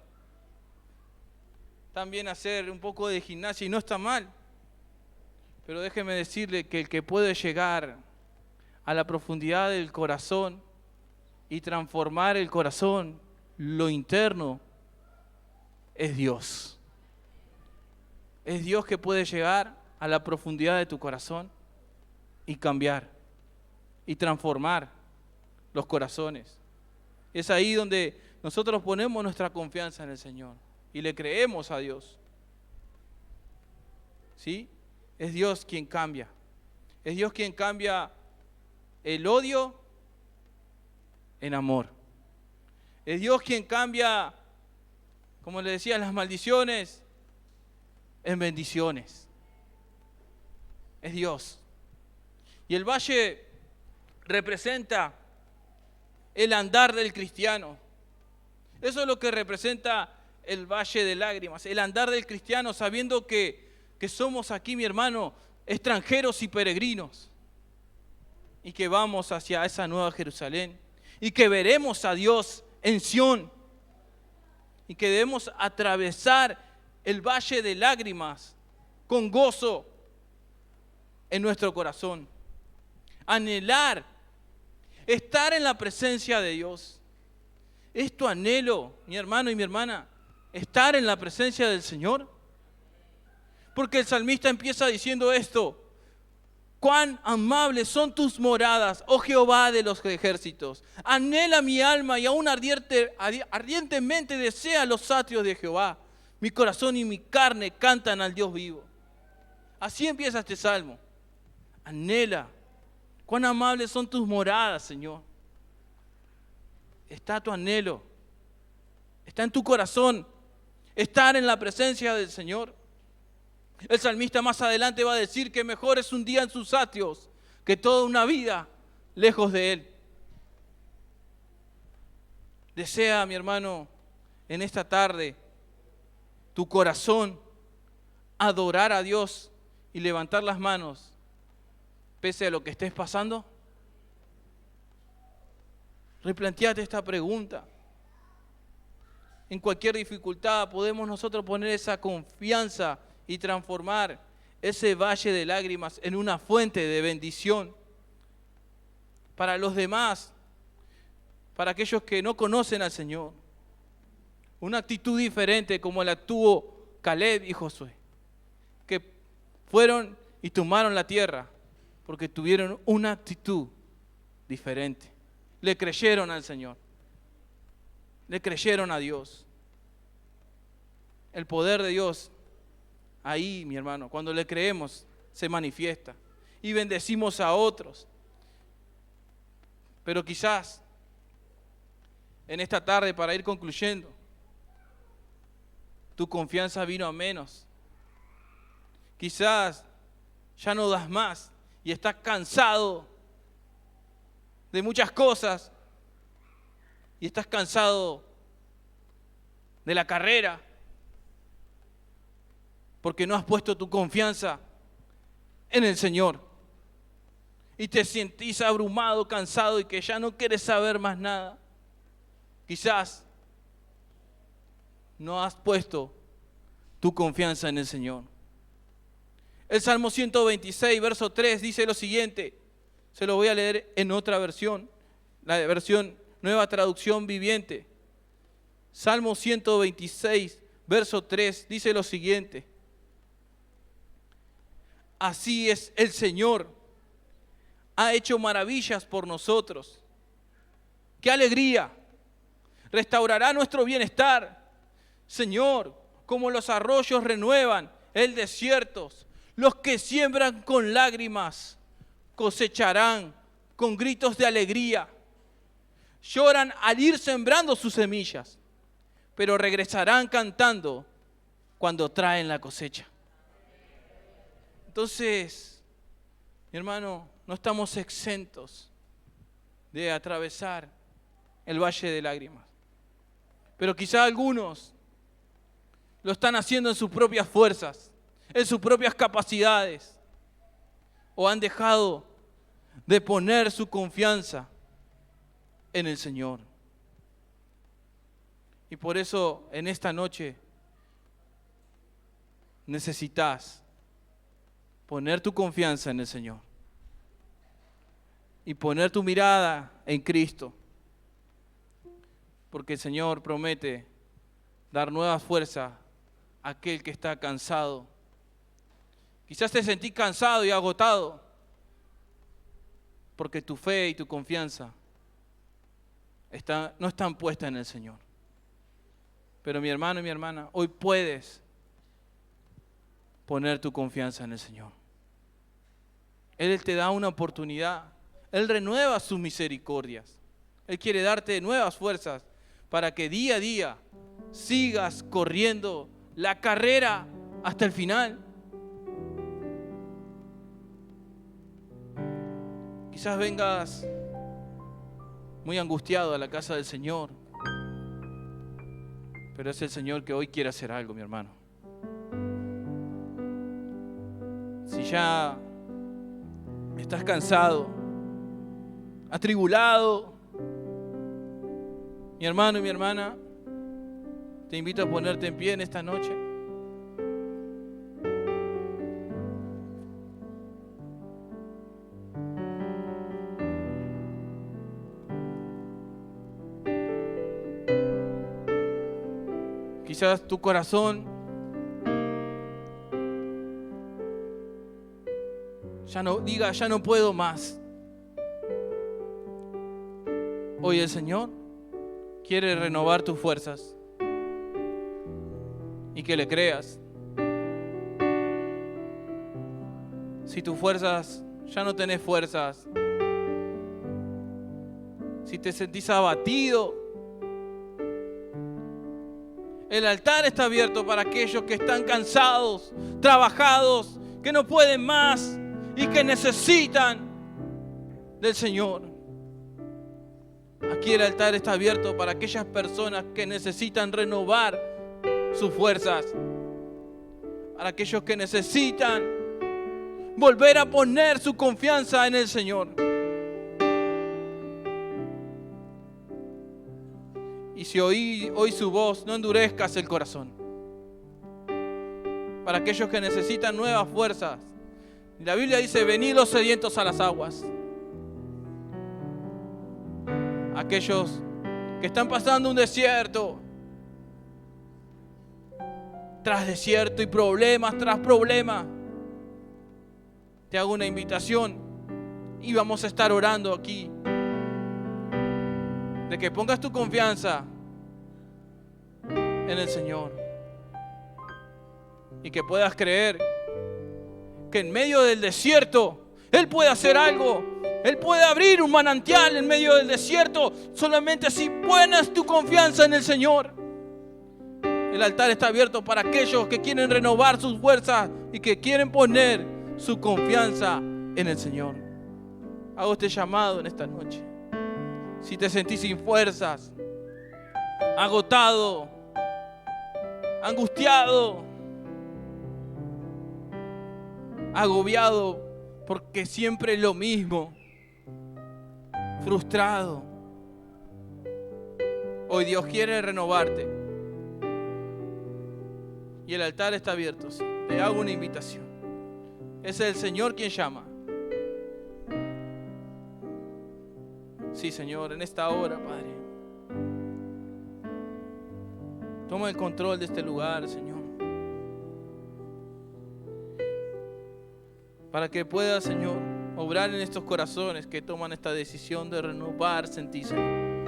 también hacer un poco de gimnasia, y no está mal. Pero déjeme decirle que el que puede llegar a la profundidad del corazón y transformar el corazón, lo interno, es Dios. Es Dios que puede llegar a la profundidad de tu corazón y cambiar y transformar los corazones. Es ahí donde nosotros ponemos nuestra confianza en el Señor y le creemos a Dios. ¿Sí? Es Dios quien cambia. Es Dios quien cambia el odio en amor. Es Dios quien cambia, como le decía, las maldiciones en bendiciones. Es Dios. Y el valle representa el andar del cristiano. Eso es lo que representa el valle de lágrimas, el andar del cristiano, sabiendo que somos aquí, mi hermano, extranjeros y peregrinos, y que vamos hacia esa nueva Jerusalén, y que veremos a Dios en Sión, y que debemos atravesar el valle de lágrimas con gozo en nuestro corazón, anhelar estar en la presencia de Dios. ¿Es tu anhelo, mi hermano y mi hermana, estar en la presencia del Señor? Porque el salmista empieza diciendo esto: cuán amables son tus moradas, oh Jehová de los ejércitos. Anhela mi alma y aún ardientemente desea los atrios de Jehová. Mi corazón y mi carne cantan al Dios vivo. Así empieza este salmo. Anhela. Cuán amables son tus moradas, Señor. está tu anhelo, está en tu corazón, estar en la presencia del Señor. El salmista más adelante va a decir que mejor es un día en sus atrios que toda una vida lejos de Él. Desea, mi hermano, en esta tarde, tu corazón adorar a Dios y levantar las manos pese a lo que estés pasando. Replantéate esta pregunta. En cualquier dificultad podemos nosotros poner esa confianza y transformar ese valle de lágrimas en una fuente de bendición para los demás, para aquellos que no conocen al Señor. Una actitud diferente como la tuvo Caleb y Josué, que fueron y tomaron la tierra porque tuvieron una actitud diferente. Le creyeron al Señor, le creyeron a Dios. El poder de Dios, ahí, mi hermano, cuando le creemos, se manifiesta y bendecimos a otros. Pero quizás en esta tarde, para ir concluyendo, tu confianza vino a menos. Quizás ya no das más y estás cansado de muchas cosas y estás cansado de la carrera porque no has puesto tu confianza en el Señor y te sentís abrumado, cansado y que ya no quieres saber más nada. Quizás no has puesto tu confianza en el Señor. El Salmo 126, verso 3 dice lo siguiente. Se lo voy a leer en otra versión, la versión Nueva Traducción Viviente. Salmo 126, verso 3 dice lo siguiente. Así es el Señor, ha hecho maravillas por nosotros. ¡Qué alegría! Restaurará nuestro bienestar. Señor, como los arroyos renuevan el desierto, los que siembran con lágrimas cosecharán con gritos de alegría. Lloran al ir sembrando sus semillas, pero regresarán cantando cuando traen la cosecha. Entonces, mi hermano, no estamos exentos de atravesar el valle de lágrimas. Pero quizá algunos lo están haciendo en sus propias fuerzas, en sus propias capacidades, o han dejado de poner su confianza en el Señor. Y por eso en esta noche necesitas poner tu confianza en el Señor y poner tu mirada en Cristo, porque el Señor promete dar nueva fuerza a aquel que está cansado. Quizás te sentís cansado y agotado porque tu fe y tu confianza no están puestas en el Señor. Pero mi hermano y mi hermana, hoy puedes poner tu confianza en el Señor. Él te da una oportunidad. Él renueva sus misericordias. Él quiere darte nuevas fuerzas para que día a día sigas corriendo la carrera hasta el final. Quizás vengas muy angustiado a la casa del Señor, pero es el Señor que hoy quiere hacer algo, mi hermano. Si ya estás cansado, atribulado, mi hermano y mi hermana, te invito a ponerte en pie en esta noche. Quizás tu corazón ya no puedo más. Hoy el Señor quiere renovar tus fuerzas y que le creas. Si tus fuerzas, ya no tenés fuerzas, si te sentís abatido, El altar está abierto para aquellos que están cansados, trabajados, que no pueden más y que necesitan del Señor. Aquí el altar está abierto para aquellas personas que necesitan renovar sus fuerzas, para aquellos que necesitan volver a poner su confianza en el Señor. Y si oí su voz, no endurezcas el corazón. Para aquellos que necesitan nuevas fuerzas. La Biblia dice, venid los sedientos a las aguas. Aquellos que están pasando un desierto, tras desierto y problemas tras problemas. Te hago una invitación y vamos a estar orando aquí. De que pongas tu confianza en el Señor. Y que puedas creer que en medio del desierto Él puede hacer algo. Él puede abrir un manantial en medio del desierto. Solamente si pones tu confianza en el Señor. El altar está abierto para aquellos que quieren renovar sus fuerzas y que quieren poner su confianza en el Señor. Hago este llamado en esta noche. Si te sentís sin fuerzas, agotado, angustiado, agobiado porque siempre es lo mismo, frustrado, hoy Dios quiere renovarte y el altar está abierto. Sí. Te hago una invitación. Es el Señor quien llama. Sí, Señor, en esta hora, Padre. Toma el control de este lugar, Señor. Para que pueda, Señor, obrar en estos corazones que toman esta decisión de renovarse en ti, Señor.